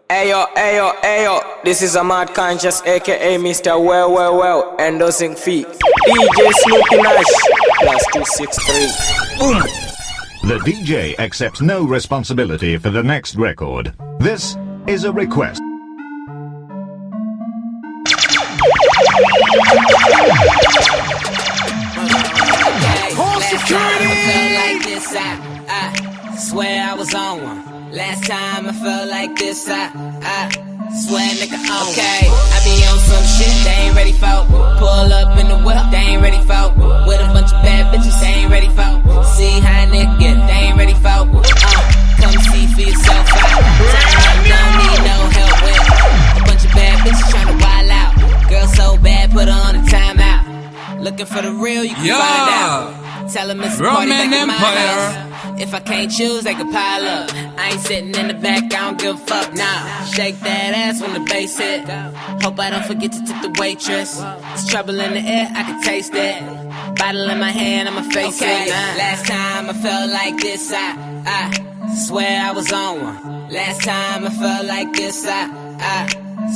Ayo, ayo, ayo, this is Ahmad Conscious aka Mr. Well, endorsing fee DJ Snoopy Nash +263. Boom! The DJ accepts no responsibility for the next record. This is a request. Home security! I felt like this, I swear I was on one. Last time I felt like this, I swear nigga on. Okay, I be on some shit they ain't ready for. Pull up in the whip, they ain't ready for. With a bunch of bad bitches, they ain't ready for. See how nigga get, they ain't ready for. Come see for yourself out. Don't need no help with a bunch of bad bitches tryna wild out. Girl so bad, put her on a timeout. Looking for the real, you can find out. Tell them it's a party back in my house. If I can't choose, they can pile up. I ain't sitting in the back, I don't give a fuck, nah. Shake that ass when the bass hit. Hope I don't forget to tip the waitress. It's trouble in the air, I can taste it. Bottle in my hand, I'ma face it. Last time I felt like this, I swear I was on one. Last time I felt like this, I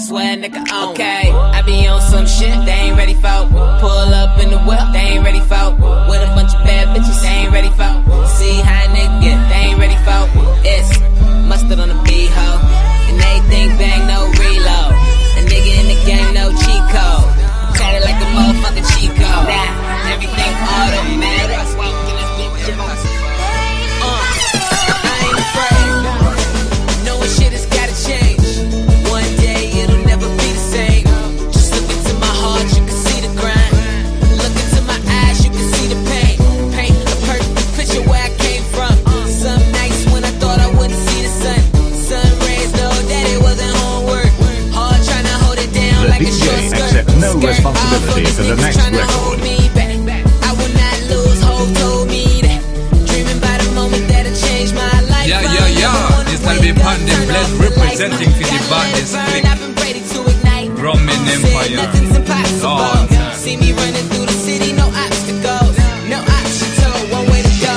swear nigga on. Okay, I be on some shit they ain't ready for. Pull up in the whip, they ain't ready for. With a bunch of bad bitches, they ain't ready for. See how nigga get, they ain't ready for. It's mustard on the B-ho. And everything bang, no reload. A nigga in the game, no cheat code. Tatted like a motherfucking cheat code. Nah, everything automatic. I ain't afraid. Knowing shit has gotta change. One day it'll never be the same. Just look into my heart, you can see the grind. Look into my eyes, you can see the pain. Paint a perfect picture where I came from. Some nights when I thought I wouldn't see the sun. Sun rays, know that it wasn't homework. Hard trying to hold it down The like a short DJ skirt. accepts no responsibility for the next record. I will not lose, hope told me that. Dreaming by the moment that'll change my life. Yeah. This will be Pandem Bless representing for the baddest click. Roman Empire. Lord. See me running through the city, no obstacles. No obstacle, one way to go.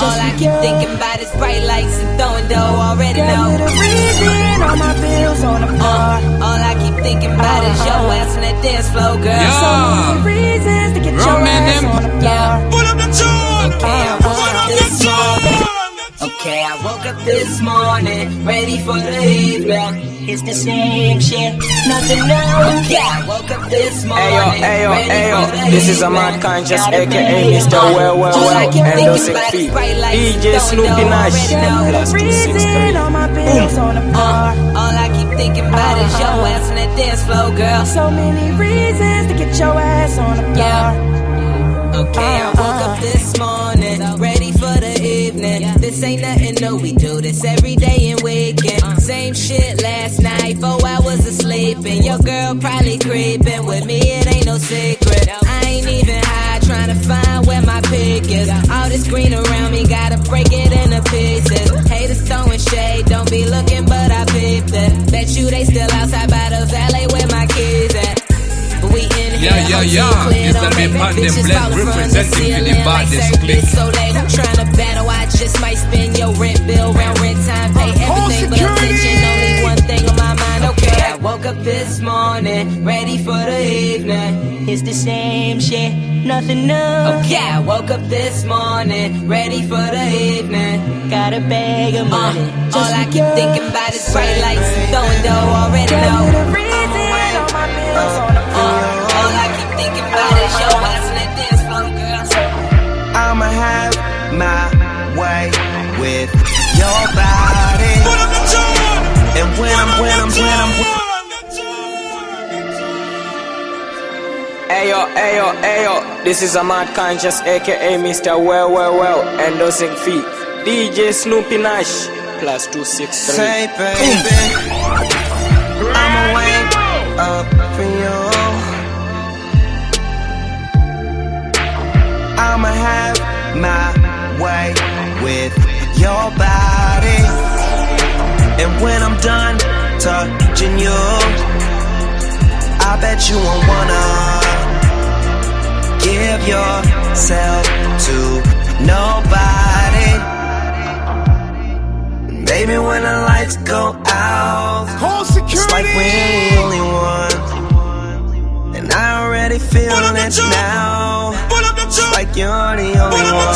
All I keep thinking about is bright lights and throwing dough, already know. All my bills on the floor. All I keep thinking about is your ass on that dance floor, girl. Yeah. So many reasons to get your Roman ass on the floor. Yeah. Pull up the tune! Okay, I woke up this morning, ready for the evening. It's the same shit, nothing new. Okay, I woke up this morning, Ayo, ready for the this is evening. Ahmad Conscious aka Mr. Well, endorsing fee DJ Snoopy Nash +263. All my bills on the floor. All I keep thinking about is your ass on that dance floor, girl. So many reasons to get your ass on the floor. Yeah. Okay, I woke up this morning, ready for the evening. This ain't nothing new, we do this every day and weekend. Same shit last night, 4 hours of sleeping. Your girl probably creeping with me, it ain't no secret. I ain't even high, trying to find where my pick is. All this green around me, gotta break it into pieces. Haters throwing shade, don't be looking, but I peeped it. Bet you they still outside by the valet where my kids at. We in Yeah. This will be Pandem Bless representing for the baddest click. So late, I'm trying to battle. I just might spend your rent bill, round rent time, pay everything but attention. Only one thing on my mind. Okay, I woke up this morning, ready for the evening. It's the same shit, nothing new. Okay, I woke up this morning, ready for the evening. Got a bag of money. All I keep thinking about is bright lights and throwing dough, already know. All my bills on the floor. All I keep thinking about is your ass on that dance floor, girl. I'ma have my way with your body. And when I'm Ayo, this is Ahmad Conscious aka Mr. Well, endorsing fee DJ Snoopy Nash +263. say, baby, I'ma wake up for you. I'ma have my way with your body. And when I'm done touching you, bet you won't wanna give yourself to nobody. Baby, when the lights go out, it's like we ain't the only one. And I already feel it now. It's like you're the only one.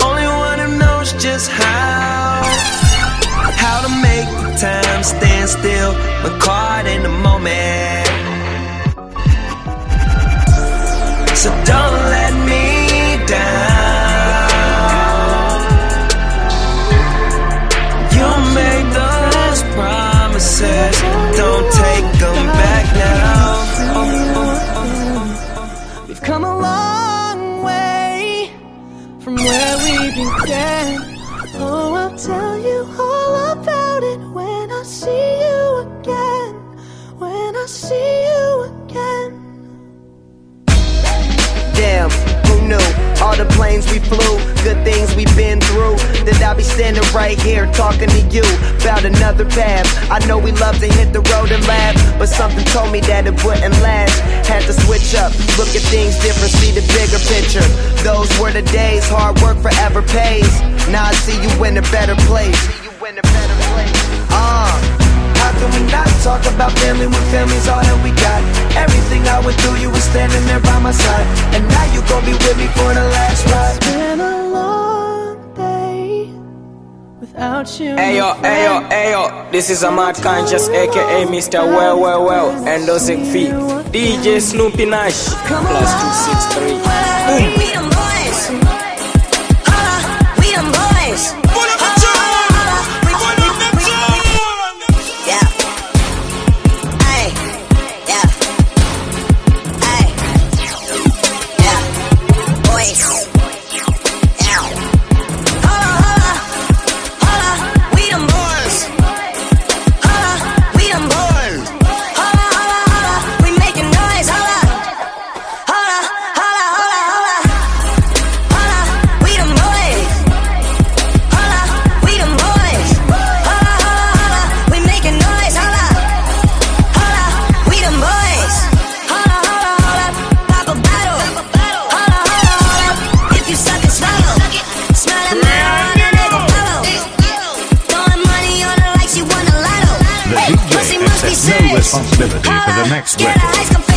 Only one who knows just how to make time stand still when caught in the moment. So don't let me down. You made those promises, don't take them back now. We've come a long way from where we began. Oh, I'll tell you all about it when I see you again. When I see you again. Damn, who knew? All the planes we flew, good things we've been through. That I'll be standing right here talking to you about another path. I know we love to hit the road and laugh, but something told me that it wouldn't last. Had to switch up, look at things different, see the bigger picture. Those were the days, hard work forever pays. Now I see you in a better place. How can we not talk about family when family's all that we got? Everything I went through, you were standing there by my side, and now you gon' be with me for the last ride. It's been a long day without you. Ayo, ayo, ayo, this is Ahmad Conscious, aka Mr. Well, endorsing feet. DJ Snoopy Nash, +263. We them boys. We them boys. No responsibility for the next record.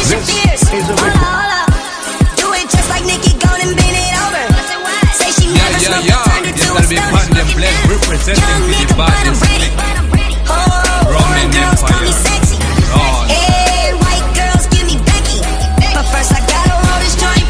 This is a record. Do it just like Nicki, go and bend it over. Say she never smoked, turned her to a stoner. Representing for the baddest clique. Roman Empire. Hey, white girls, give me Becky. But first I gotta roll this joint.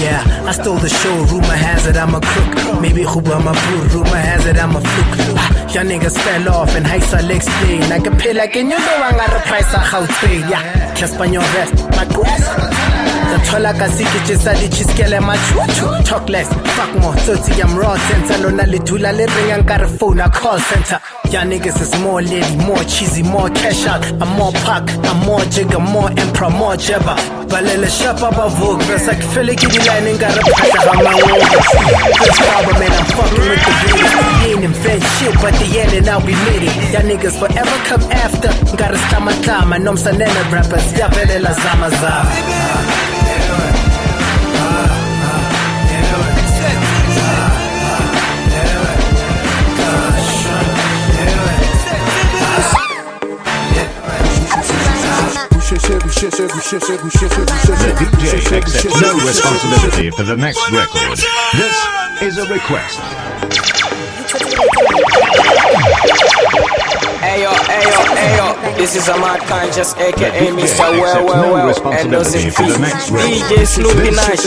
Yeah, I stole the show, rumor has it I'm a crook. Maybe Huba Mabur, rumor has it I'm a fluke. Y'all niggas fell off and heights I'll explain. I can pay like in you know I got a price I how trade. Yeah, just on your vest, my grass. The tola kasiki chisadi chiskele my chuchu. Talk less, fuck more, 30 I'm raw center. Lona litula le ring and got a phone, a call center. Y'all niggas is more lady, more cheesy, more cash out. I'm more pack, I'm more jigger, more emperor, more jabba. Balele shapa ba vogue, verse like Philly kitty line and got a patch on my wall. First album and I'm fucking with the greatest. We ain't invent shit, but the end and now we made it. Y'all niggas forever come after. Gotta stop my time, I know I'm sanena rappers. Y'all better la zama zama. DJ accepts no responsibility for the next record. This is a request. Ayo, ayo, ayo, this is Ahmad Conscious, aka Mr. Well, and those in feet. DJ Snoopy Nash.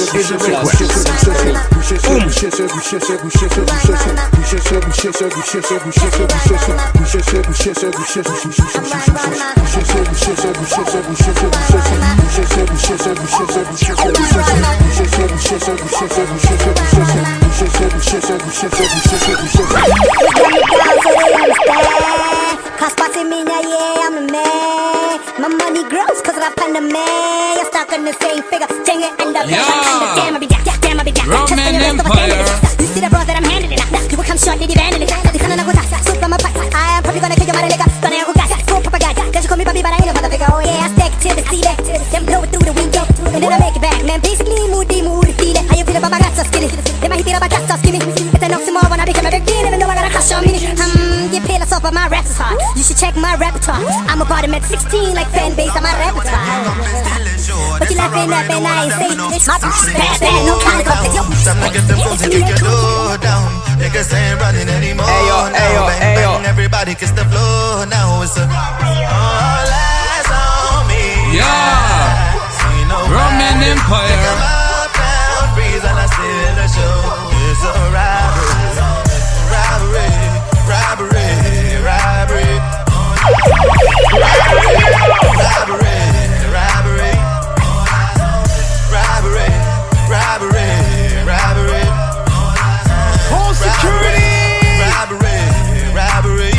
Cause party me, yeah, I'm a man. My money grows cause I find a man. You're stuck in the same figure. Dang it, and the damn, I be back. Roman Empire. You see the bros that I'm handling it. You will come short, they vandal it. The kind of soup from my pipe. I am probably gonna kill your mother nigga. But I ain't got full propaganda. Cause you call me Bobby, but I ain't a motherfucker. Oh yeah, I stick to the sea back. Then blow it through the window. And then I make it back, man. Basically, moody, feel it. How you feel about my guts so skinny? Then my hit about guts so skinny. It's an oxymoron when I become a big deal. Even though I got a crush on me. You peel us off, but my raps is hard. You should check my repertoire. I'm a bottom at 16 like fan base on my repertoire. But you laughing at and I ain't say it's my bad, no kind of complex. Time to get the phone to kick your door down. Niggas ain't running anymore. Ayo. Everybody kiss the floor now. It's a all eyes on me. Yeah. Roman Empire. I'm up down, freeze and I still the show. It's a robbery. Home security. Robbery.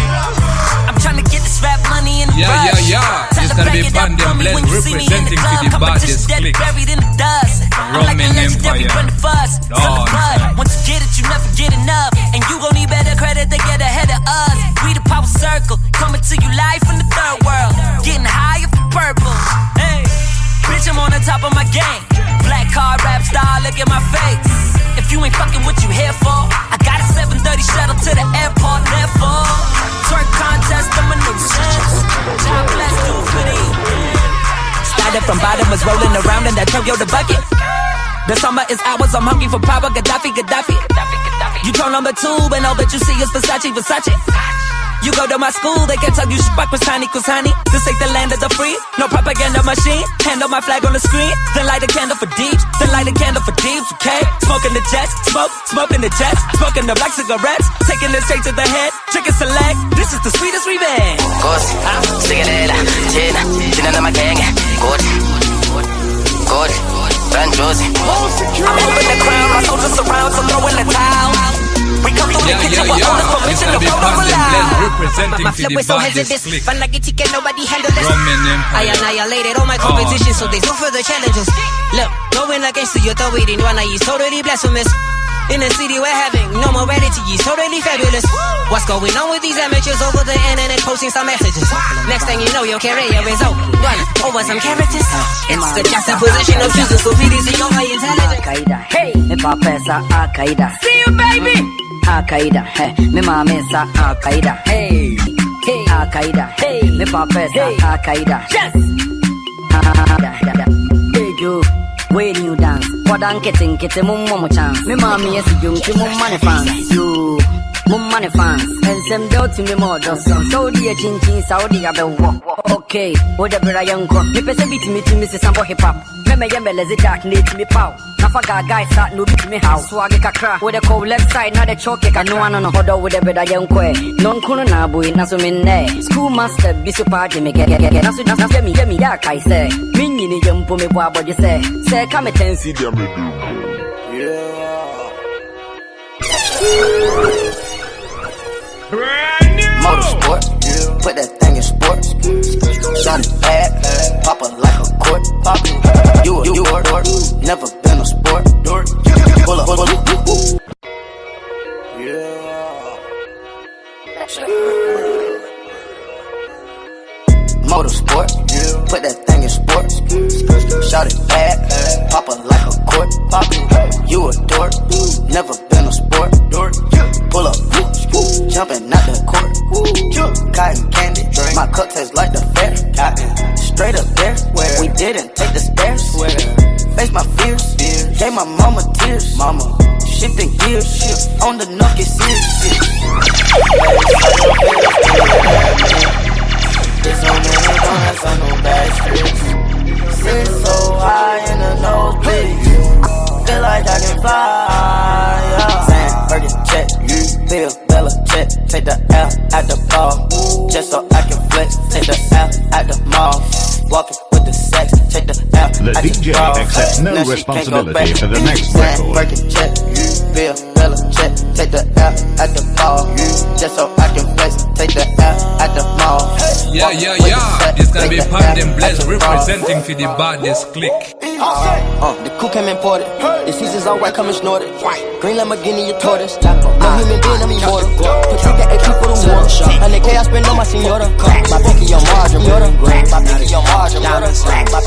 I'm trying to get this rap money in the Yeah. This gotta be Pandem Blend representing to the baddest click. Buried in the dust. I'm like a legendary run the fuss. Once you get it, you never get enough. And you gon' need better credit to get ahead of us. We the power circle, coming to you live from the third world. Getting higher for purple. Hey, bitch, I'm on the top of my game. Black card rap star, look at my face. If you ain't fucking what you here for, I got a 7:30 shuttle to the airport, therefore. Twerk contest, I'm a nuisance. God bless you for these. Started from bottom, was rolling around in that Toyota bucket. The summer is ours, I'm hungry for power, Gaddafi. You troll number 2, and all that you see is Versace. You go to my school, they can tell you Shabak Kusani. This ain't the land of the free, no propaganda machine. Handle my flag on the screen, then light a candle for deeps. Okay? Smoking the jets, smoking the jets. Smoking the black cigarettes, taking it straight to the head. Chicken select, this is the sweetest revenge. China na magenge, good. Run Josie. I'm moving the crown, my soldiers surround, so throw in the towel. We come through the kitchen with all this permission to go to representing my to flip the was so baddest hesitant. click. Fun like it, can nobody handle this. Roman I Empire. annihilated all my competition, so there's no further challenges. Look, going against you, you're totally one, he's totally blasphemous. In the city we're having no morality, he's totally fabulous. What's going on with these amateurs over the internet posting some messages? Next thing you know, your career is over. Run over some characters. It's the juxtaposition of choosing stupidity over intelligence. Hey, me papa sa Al-Qaeda. See you, baby. Al-Qaeda, hey, me mama sa Al-Qaeda. Hey, Al-Qaeda. Hey, me papa sa Al-Qaeda. Yes. Hey, Joe. When you dance, what I'm getting mum chance. Me mommy is young to mum money fans. You mum money fans. And some doubt to me more does some. Saudi a chin Saudi a be okay, whatever I am go. Me pese beat me to Mrs. Sambo hip hop. Me yembele dark need me pow. Nafaga guys start no beat me how. Swag kakra. With the cold left side, now the choke ka no one on hold with the better young kwe. Non kuno na boy na so me ne. Schoolmaster be so party me get. Na so me ya kai say. Minni ni yempo me boy body say. Say come and see them. Motorsport, put that thing in sports. Shot it bad, pop it like a court. You a dork, never been a sport. Pull up. Motorsport, put that thing in sports. Shot it bad, pop it like a court. You a dork, never been a sport. Pull up, jumping out the court. Cotton candy, my cup tastes like the fair. Straight up there, we didn't take the stairs. Face my fears, gave my mama tears. Shifting gears, on the knuckle serious. There's so many donuts on no bad streets. Sit so high in the nosebleed, feel like I can fly. Sam, Burger check, Bill, Bella check. Take the L at the ball, just so I can flex. Take the L at the mall, walking with the sex. Take the L The at DJ the ball. accepts no Now she responsibility can't go back. for the next Sam, record. Burger check, Bill, Bella check. Take the L at the ball, just so I can flex. Take the L at the mall. Yeah. This gonna be Pandem Bless representing for the baddest click. The coup came imported. The season's alright, come and snort it. Green Lamborghini, your tortoise. No human being, I'm immortal. Protect the AP for the war. 100K I spend on my senora. My pinky on margin, my pinky on margin, my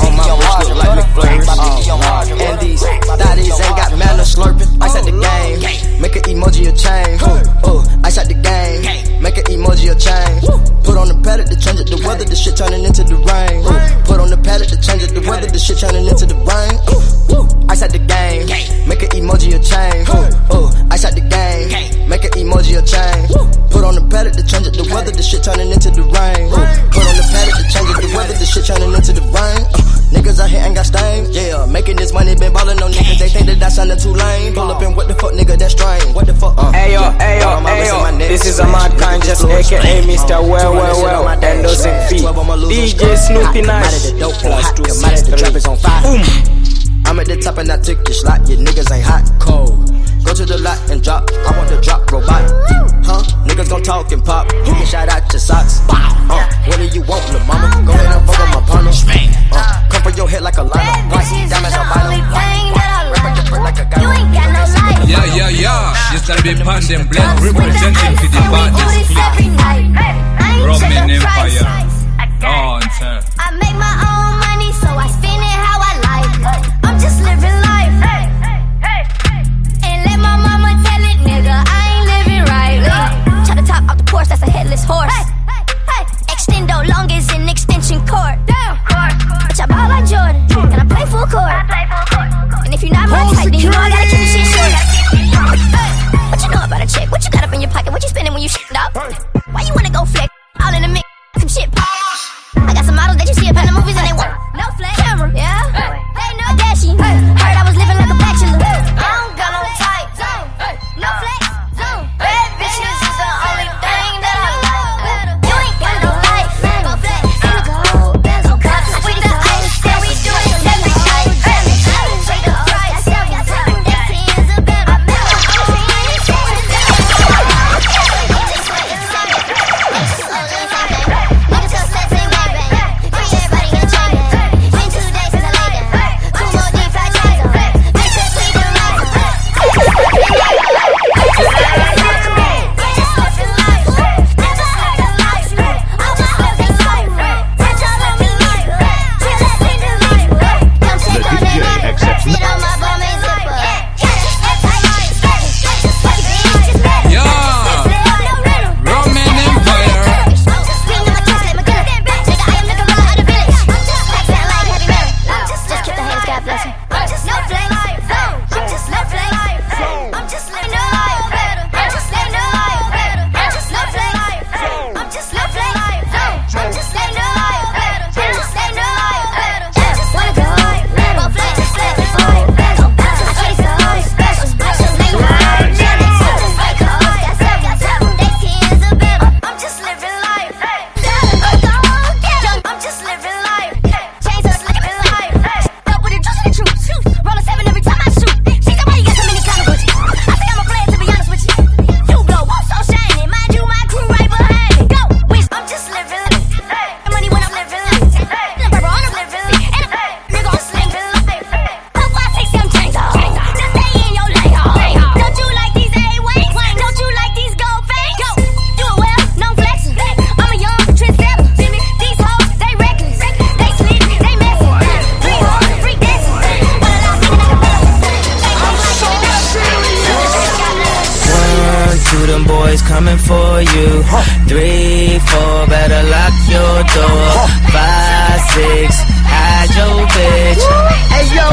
pinky on margin, my pinky on margin. And these thotties ain't got manners slurping. Ice at the game, make an emoji a chain. Ice at the game, make an emoji a chain. Put on the pallet to change it, the weather, the shit turning into the rain. Put on the pallet to change it, the weather, the shit turning into the rain. Ice at the game, make an emoji a chain. Ice at the game, make an emoji a chain. Put on the pallet to change it, the weather, the shit turning into the rain. Put on the pallet to change it, the weather, the shit turning into the rain. Niggas out here ain't got stains, yeah. Making this money, been ballin' on niggas, they think that that's sounding too lame. Pull up and what the fuck, nigga, that's strange. What the fuck? Ayo, this is Ahmad Khan, just aka Mr. Well, and those feet. DJ Snoopy Nash, +263. Boom. I'm at the top and I took your slot, your niggas ain't hot, cold. Go to the lot and drop, I want the drop robot. Niggas gon' talk and pop, you can shout out your socks. What do you want, lil' mama? Go ahead and fuck on my partner. Come for your head like a llama, white diamonds on bottom. You ain't got no life. Yeah. This gonna be Pandem Bless representing for the baddest click. Roman Empire. Dancer. I make my own money, so I spend it how I like. I'm just living life. And let my mama tell it, nigga, I ain't living right. Try to top off the Porsche, that's a headless horse. Extendo long as an extension cord. Bitch, I ball like Jordan, and I play full court. And if you're not my type, then you know I gotta keep the shit short. What you know about a chick? What you got up in your pocket? What you spending when you shit up? Why you wanna go flick? All in the mix, some shit pop. I got some models that you see up in the movie. them boys coming for you. 3, 4, better lock your door. 5, 6, hide your bitch. Hey yo,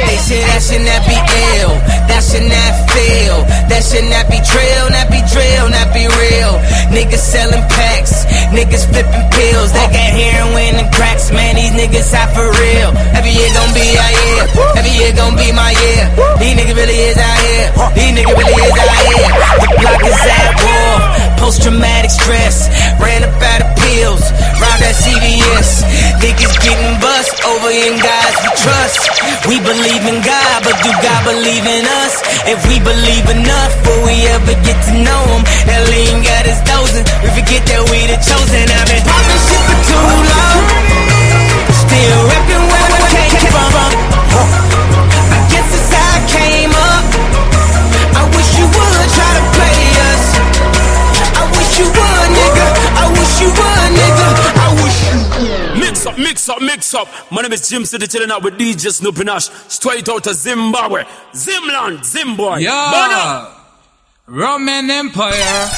they say that should not be ill, that should not feel, that should not be trill, not be drill, not be real. Niggas selling packs, niggas flipping pills, they got heroin and cracks, man, these niggas hot for real. Every year gon' be our year, every year gon' be my year. These niggas really is out here, these niggas really is out here. The block is at war, post-traumatic stress, ran up out of pills, round that CVS. Niggas getting bust over in guys we trust. We believe in God, but do God believe in us? If we believe enough, will we ever get to know him? That lean got us dozing, we forget that we the chosen. I've been popping shit for too long, still repping where we came from. I guess it's how I came up. I wish you would try to play us. I wish you would, nigga. I wish you would, nigga. I wish you would. Mix up, mix up, mix up. My name is Jim City, chilling out with DJ Snoopy Nash, straight out of Zimbabwe. Zimland, Zimbabwe. Yeah. Roman Empire.